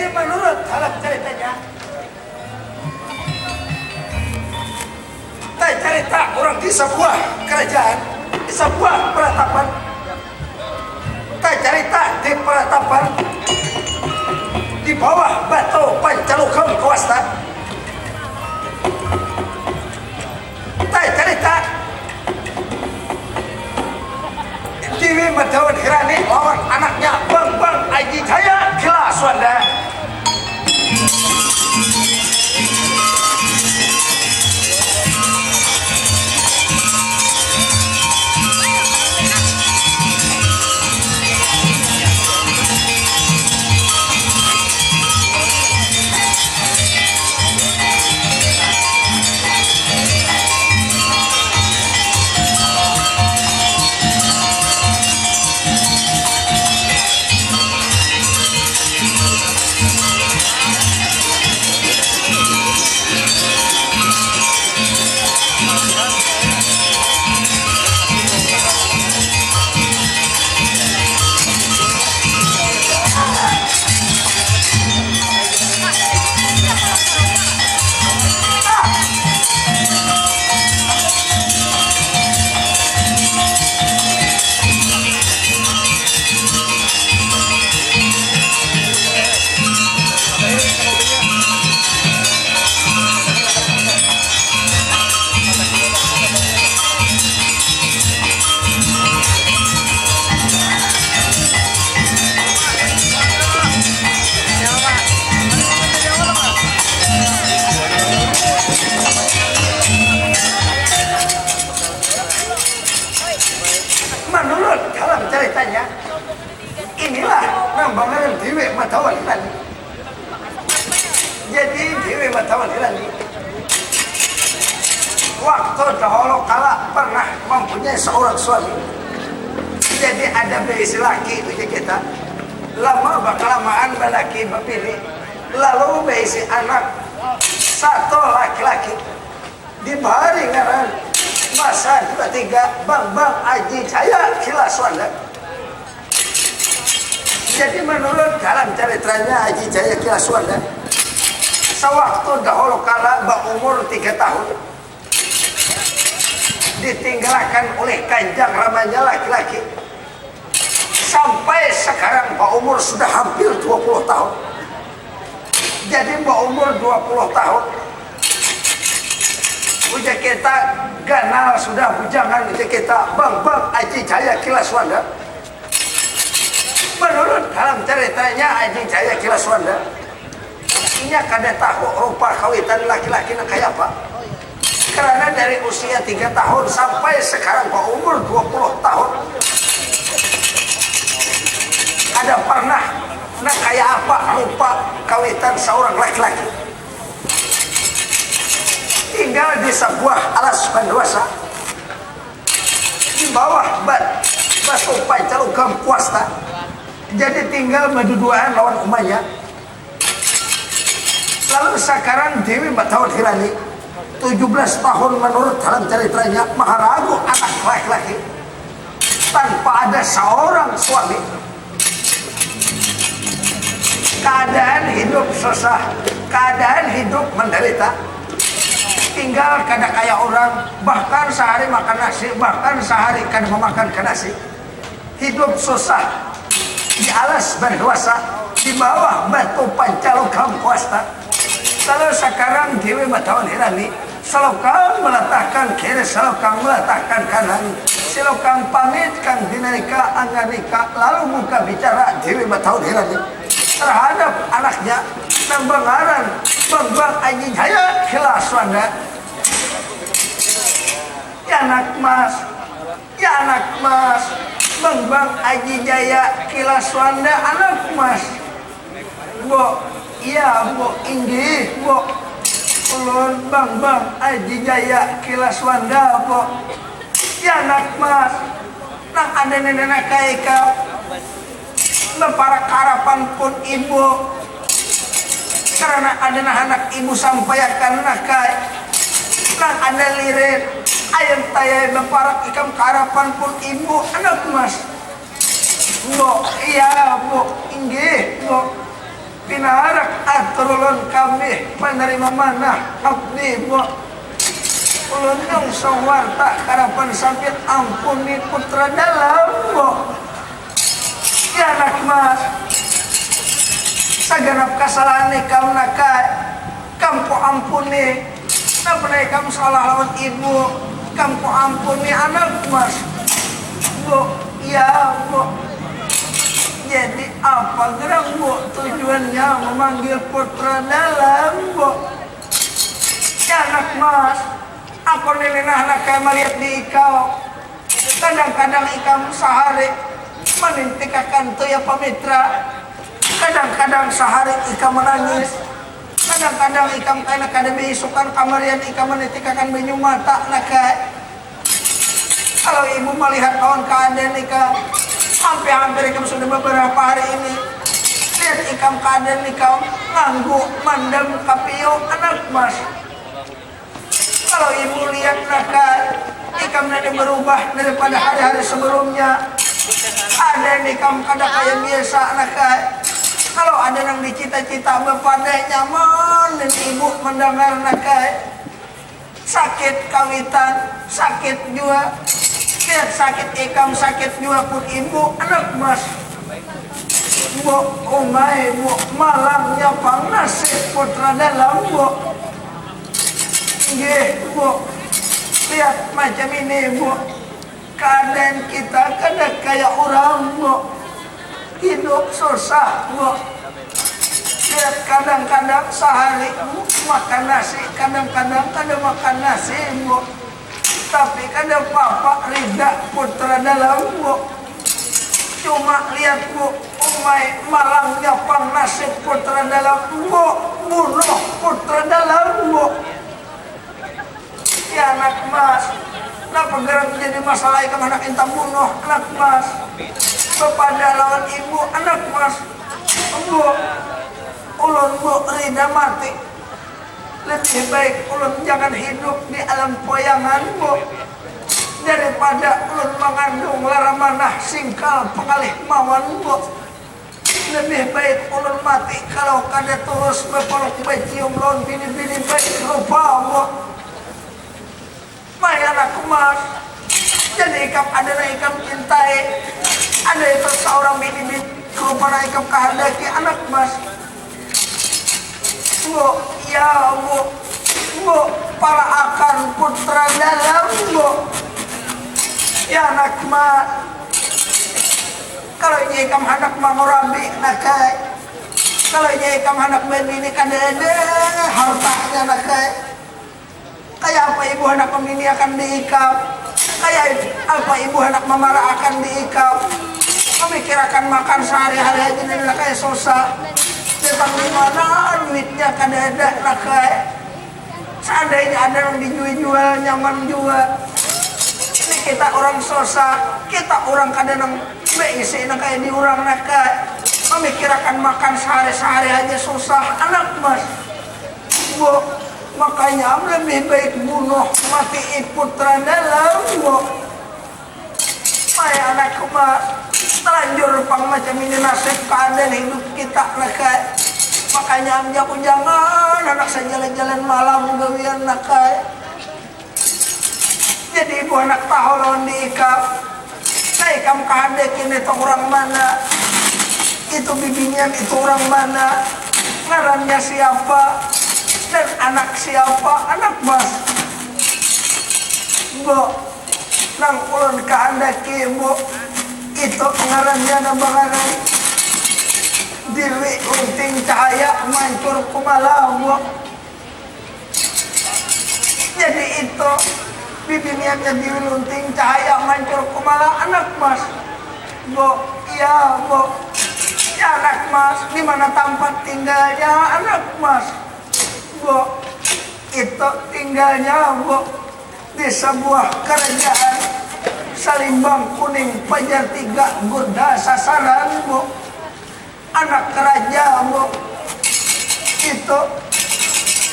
Jadi menurut dalam ceritanya, cerita orang di sebuah kerajaan, di sebuah peratapan, cerita di peratapan di bawah batu Pancalukam Kawasta. Cerita Dewi Madawan Hirani lawan anaknya Bang Aji Jaya Kilaswanda. Menurut dalam ceritanya, inilah nambangan Dewi Madawan Hirani. Jadi Dewi Madawan Hirani waktu dahulu kala pernah mempunyai seorang suami. Jadi ada beisi laki bagi kita. Lama bakalamaan balaki bapini. Lalu beisi anak satu laki-laki. Dibari ngaran masa 23 Bang Aji Jaya Kilaswanda. Jadi menurut dalam ceritanya Aji Jaya Kilaswanda, sewaktu dahulu kala berumur 3 tahun ditinggalkan oleh kanjang ramanya laki-laki, sampai sekarang berumur sudah hampir 20 tahun. Jadi berumur 20 tahun uja kita ganal sudah bujangan uja kita Bang Aji Jaya Kilaswanda. Menurut dalam ceritanya Aji Jaya Kilaswanda ini kada tahu rupa kawitan laki-laki nak kayak apa, karena dari usia 3 tahun sampai sekarang berumur 20 tahun ada pernah nak kayak apa rupa kawitan seorang laki-laki. Tinggal di sebuah alas pendosa di bawah batu Pancalukam Kawasta. Jadi tinggal berduaan lawan umanya. Lalu sekarang Dewi Madawan Hirani 17 tahun menurut dalam ceritanya maharagu anak laki-laki tanpa ada seorang suami. Keadaan hidup susah, keadaan hidup menderita. Tinggal kada kayak orang, bahkan sehari makan nasi, bahkan sehari kada memakan nasi. Hidup susah di alas berdosa di bawah batu Pancalukam Kawasta. Lalu sekarang Dewi Madawan Hirani selokang meletakkan kiri, selokang meletakkan kanan, selokang pamit kang dinarika anganika. Lalu muka bicara Dewi Madawan Hirani terhadap anaknya nambangaran Bang Aji Jaya Kilaswanda. Ya anak mas Bang Aji Jaya Kilaswanda anak mas. Bo, iya bo, inggih bo, ulun Bang Aji Jaya Kilaswanda bo. Ya anak mas, nang ada nenek kaya kau para karapan pun ibu, karena ada anak ibu sampaikan nakai nang ada lirik ayam tayai para ikam karapan pun ibu anak mas. Bo, iya bo, inggih bo. pinaharak aturulun kami penerima manah abdi bu ulun yang sawarta karapan sampit ampuni putra dalam bu ya anak mas saganap kesalahan ikam nakai kampu ampuni napunai kam salah lawan ibu kampu ampuni anak mas bu ya bu jadi apa gerak bu tujuannya memanggil putra dalam bu ya anak mas aku nilinah nakai melihat di ikau kadang-kadang ikam sehari menintikakan tu ya pamitra kadang-kadang sehari ikam menangis kadang-kadang ikam kena kada beisukan kamarian ikam menintikakan benyu mata nakai kalau ibu melihat kawan keadaan ikam hampir-hampir ikam sudah beberapa hari ini lihat ikam keadaan ikam nganggu mandam kapio anak mas kalau ibu lihat nakai ikam nanti berubah daripada hari-hari sebelumnya ada ikam kada kayak biasa nakai kalau ada yang dicita-cita bepada nyaman dan ibu mendengar nakai sakit kawitan sakit juga lihat sakit ikam sakit juga pun ibu anak mas bu umai bu malangnya pang nasib putra dalam bu nggih bu lihat macam ini bu keadaan kita kada kayak orang bu hidup susah bu lihat kadang-kadang sehari bu makan nasi kadang-kadang kada makan nasi bu tapi kada papa rida putra dalam bu cuma lihat bu umai malangnya pang nasib putra dalam bu bunuh putra dalam bu ya anak mas kenapa gerak menjadi masalah ikam anak inta bunuh anak mas kepada lawan ibu anak mas bu ulun bu rida mati lebih baik ulun jangan hidup di alam poyangan bu daripada ulun mengandung lara manah singkal pengalih mawan bu lebih baik ulun mati kalau kada terus berpeluk becium lawan bini-bini baik rupa bu mai anak mas jadi ikam ada na ikam cintai ada itu seorang bini rupa na ikam kehendaki anak mas bu ya bu para akan putra dalam bu ya anak mas kalau ini ikam hendak mengurabi nakai kalau ini ikam hendak bini kada ada hartanya nakai kayak apa ibu hendak pemini akan diikam kayak apa ibu hendak memarah akan diikam memikirkan makan sehari-hari aja dan nakai susah datang di mana duitnya kada ada nakai seandainya ada yang dijual nyaman juga ini kita orang susah kita orang kada nang beisi nakai di orang nakai memikirkan makan sehari-hari aja susah anak mas bu makanya lebih baik bunuh mati putra dalam bu saya anak mas terlanjur pang macam ini nasib keadaan hidup kita nakai makanya aku jangan anak saya jalan-jalan malam gawian nakai jadi ibu anak tahu lawan diikam nah ikam kahadek ini itu orang mana itu bibinya itu orang mana ngarannya siapa dan anak siapa anak mas bu nang ulun kahadeki bu itu ngarannya nabangaran Dewi Unting Cahaya mancur kumalamu jadi itu bibinya Dewi Unting Cahaya mancur kumala anak mas bu iya bu ya anak mas di mana tempat tinggalnya anak mas bu itu tinggalnya bu di sebuah kerajaan Salimbang Kuning Pajar 3 Gurda Sasaran bu anak kerajaan bu itu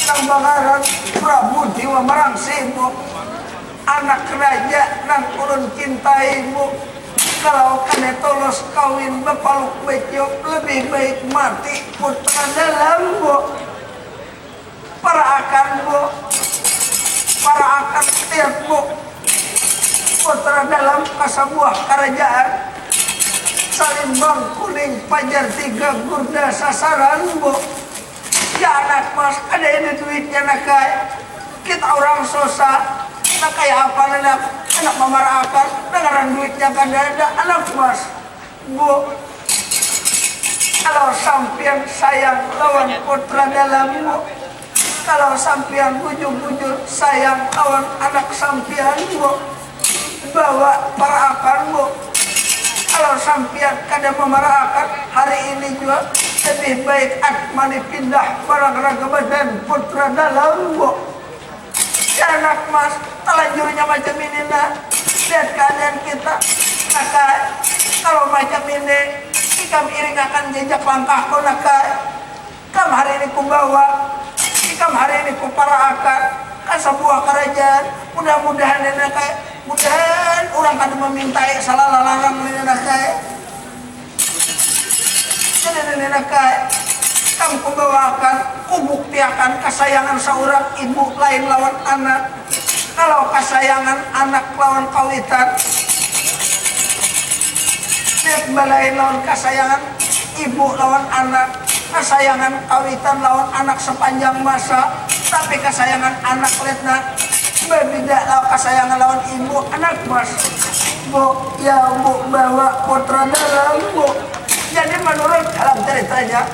nang bangaran Prabu Dewa Marangsi bu anak kerajaan nang ulun cintai bu Kalau kena tolos kawin bepaluk bejo, lebih baik mati putra dalam bo. Para akan bo, para akan tiap bo. Putra dalam kasabuah kerajaan, Salimbang kuning pajar 3 gurda sasaran bo. Ya anak mas, ada ini duitnya nakai. Kita orang susah. Nah kayak apa anak memarakan dengaran duitnya kan ada anak mas bu. Kalau sampian sayang lawan putra dalam bu, kalau sampian bujur-bujur sayang lawan anak sampian bu, bawa parakan bu. Kalau sampian kada memarakan hari ini juga lebih baik Atmani pindah barang raga badan putra dalam bu. Ya anak mas, telanjurnya macam ini nak. Lihat keadaan kita. Maka kalau macam ini, ikam iring akan jejak langkahku nakai. Kam hari ini ku bawa, ikam hari ini ku paraakan ke sebuah kerajaan. Mudah-mudahan ini nakai, mudahan orang kada memintai salah larang ini nakai. Jadi ini nakai. Kamu kubawakan, kubuktiakan kesayangan seorang ibu lain lawan anak. Kalau kesayangan anak lawan kawitan, lihat balai lawan kesayangan ibu lawan anak, kesayangan kawitan lawan anak sepanjang masa. Tapi kesayangan anak lihatna berbeda lawan kesayangan lawan ibu anak mas. Bu, ya bu bawa putra dalam bu. Jadi menurut dalam ceritanya,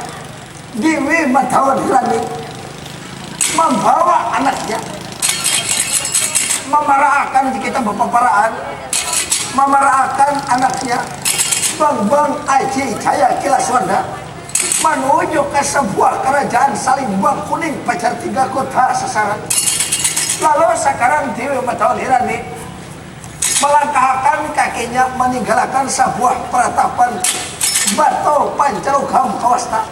Dewi Matawalani membawa anaknya, memarakan kita berpeparaan, memarakan anaknya, Bang Aji Caya Kilaswanda menuju ke sebuah kerajaan Salimbang Kuning pacar 3 kota sasaran. Lalu sekarang Dewi Matawalani melangkahkan kakinya meninggalkan sebuah peratapan Batu Pancalukam Kawasta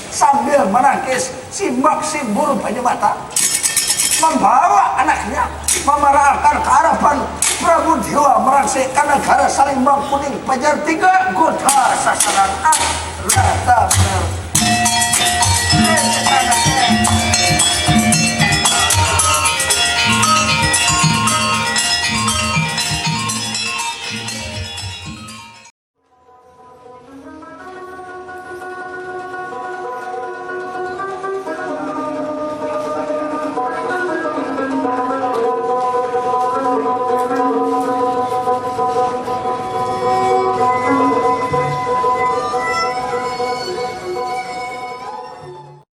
sambil menangkis simbak simbur banyu mata, membawa anaknya memarakan ke hadapan Prabu Dewa merangsek negara Salimbang Kuning pajar 3 kota sasaran. Rata